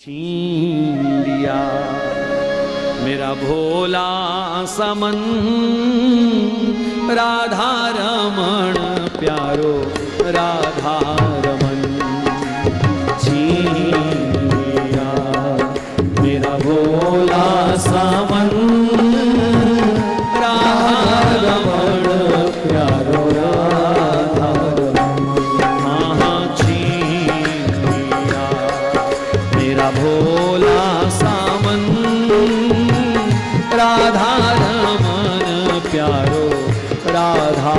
छीन लिया मेरा भोला समन राधा रमण प्यारो राधा रमन छीन लिया मेरा भोला समन राधा रमण प्यारो राधा रमन छीन लिया मेरा भोला समन राधा रमन प्यारो राधा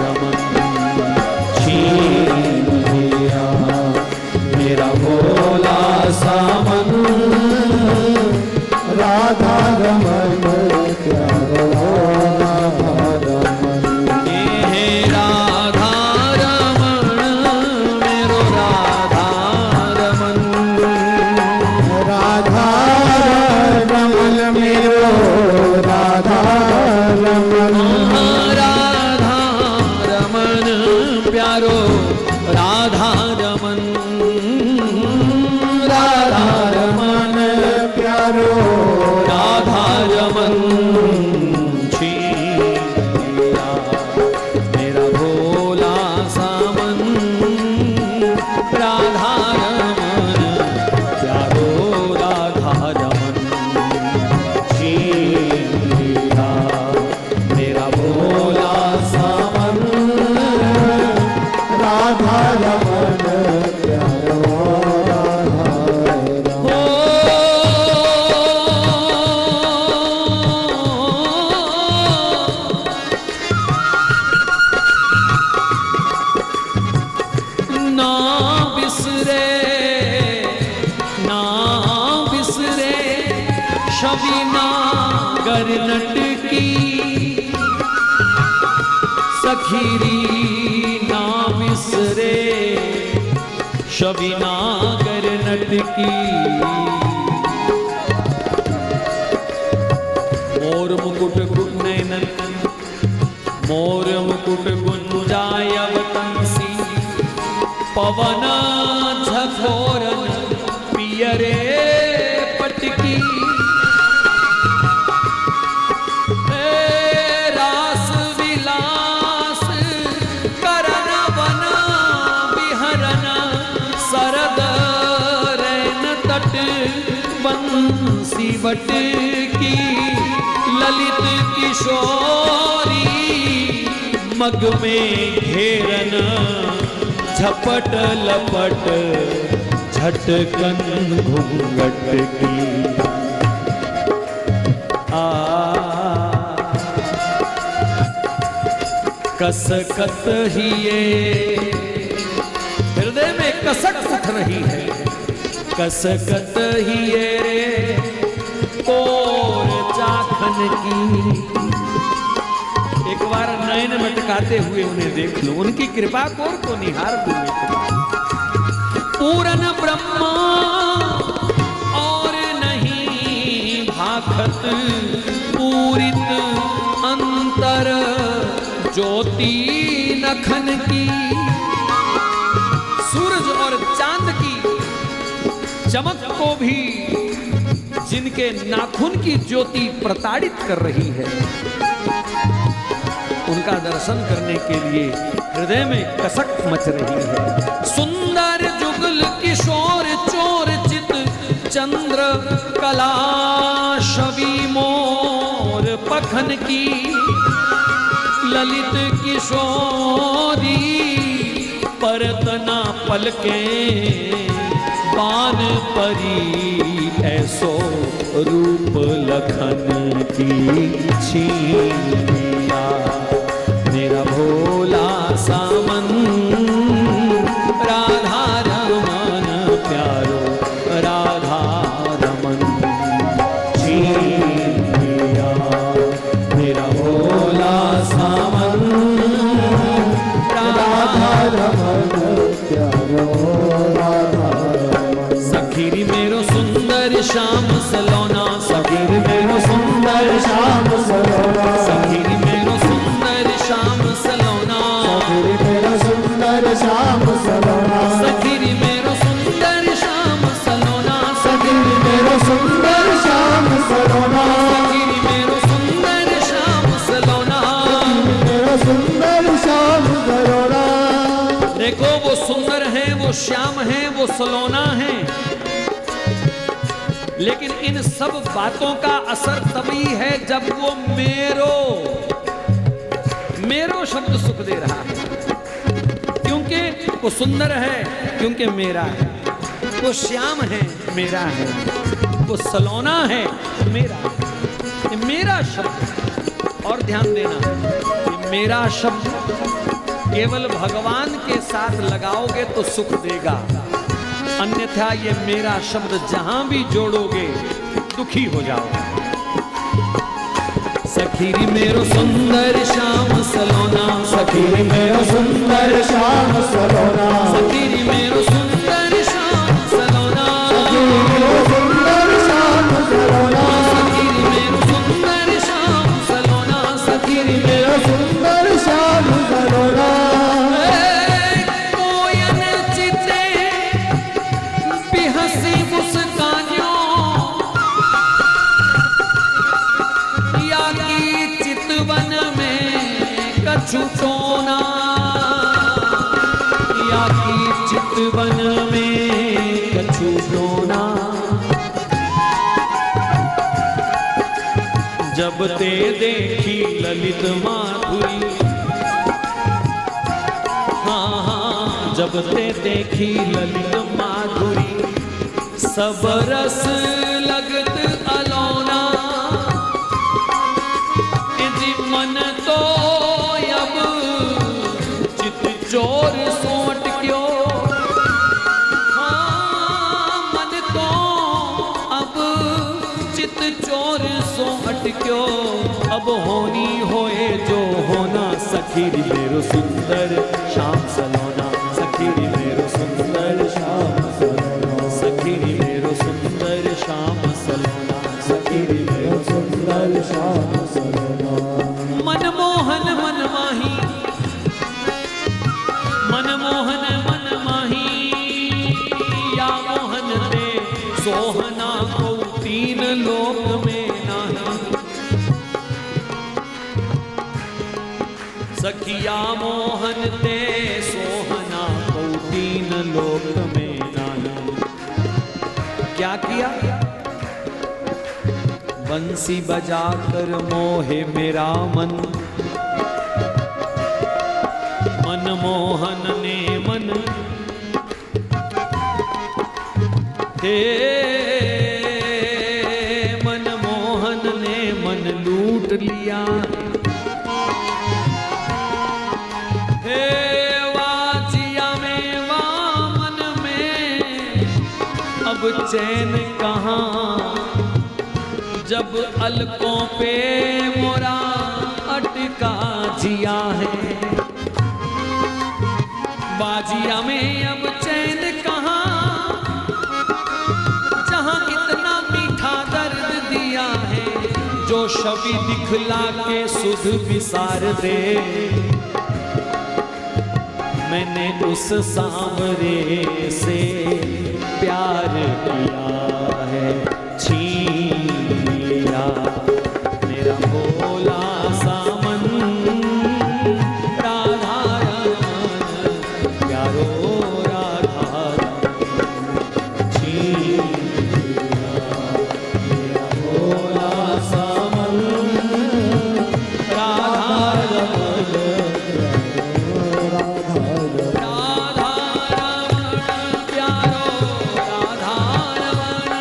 रमन छीन लिया मेरा भोला समन राधा रमन प्यारो राधा रमन हे राधा रमन मेरो राधा रमन राधा रमन मेरो राधा रमन राधा रमन प्यारो राधा रमन राधा रमन प्यारो राधा रमन छीन लिया मेरा भोला समन राधा रमन प्यारो राधा रमन छीन लिया मेरा भोला समन राधा रमन प्यारो राधा रमन ना बिसरे शबीना गरनट की सखीरी ना बिसरे शबीना गरनट की मोर मुकुट नयनन मोर मुकुट गुंजायव तंसी पवन झकोरन पियरे पटकी रास विलास करन वन विहरन सरद रैन तट बंसी बट की ललित किशोरी मग में घेरन झपट लपट झटकन घूंघट की कसकत ही ये हृदय में कसक उठ रही है कसकत ही ये रे कोर चाखन की एक बार नयन मटकाते हुए उन्हें देख लो उनकी कृपा कोर को निहार दो पूरन ब्रह्मा और नहीं भाखत पूरित अंतर ज्योति नखन की सूरज और चांद की चमक को भी जिनके नाखून की ज्योति प्रताड़ित कर रही है उनका दर्शन करने के लिए हृदय में कसक मच रही है सुंदर जुगल किशोर चोर चित चंद्र कला शबी मोर पखन की ललित किशोरी परतना पलके पान परी ऐसो रूप लखन की छीन लिया मेरा भोला समन राधा रमन प्यारो राधा रमन छीन लिया मेरा भोला समन राधा रमन प्यारो राधा रमन सखीरी मेरो सुंदर श्याम सलोना सखीरी मेरो सुंदर श्याम सलोना सखीरी मेरो सुंदर श्याम सलोना सुंदर श्याम सलोना सखीरी मेरो सुंदर श्याम सलोना श्याम है, वो सलोना है। लेकिन इन सब बातों का असर तभी है जब वो मेरो शब्द सुख दे रहा है। क्योंकि वो सुंदर है, क्योंकि मेरा है। वो श्याम है, मेरा है। वो सलोना है, मेरा है। ये मेरा शब्द। और ध्यान देना, ये मेरा शब्द केवल भगवान के साथ लगाओगे तो सुख देगा, अन्यथा ये मेरा शब्द जहां भी जोड़ोगे दुखी हो जाओगे। सखीरी मेरो सुंदर श्याम सलोना, सखी मेरो सुंदर श्याम सलोना, सखीरी मेरो सुंदर श्याम सलोना, सखी मेरो सुंदर श्याम सलोना, सखीरी मेरो सुंदर श्याम सलोना, सखीरी मेरो सुंदर श्याम सलोना। कोयन चिते बिहसी मुस्कानियो, या की चितवन में कछु टोना, या की चितवन में कछु टोना। जब ते देखी ललित माधुरी, हाँ हाँ, जब ते देखी ललित माधुरी, सब रस लगत अलौना। जी मन तो अब चित चोर सोट क्यों, हाँ मन तो अब चित चोर सोट क्यों। अब होनी होए जो होना, सखीरी मेरो सुंदर श्याम सलोना, सखीरी मेरो सुंदर श्याम सलोना, सखीरी मेरो सुंदर श्याम सलोना, सखीरी मेरो सुंदर श्याम सलोना। मनमोहन मन माही, मनमोहन मन माही, या मोहन दे सोहना को तीन लोक में नाही। सखिया मोहन दे सोहना को तीन लोक में नाही। क्या किया? बंसी बजाकर मोहे मेरा मन, मनमोहन ने मन, हे मनमोहन ने मन लूट लिया। हे वाजिया में वामन में अब चैन कहाँ, जब अलकों पे मोरा अटका जिया है। बाजिया में अब चैन कहाँ, जहां इतना मीठा दर्द दिया है। जो छवि दिखला के सुध विसार दे, मैंने उस सांवरे से प्यार किया है। छीन लिया मेरा भोला सा मन, राधा रमन प्यारो राधा रमन। छीन लिया मेरा भोला सा मन, राधा रमन राधा रमन प्यारो राधा रमन।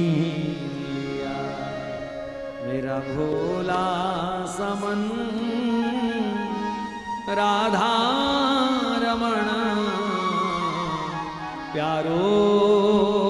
लिया। मेरा भोला समन राधा रमण प्यारो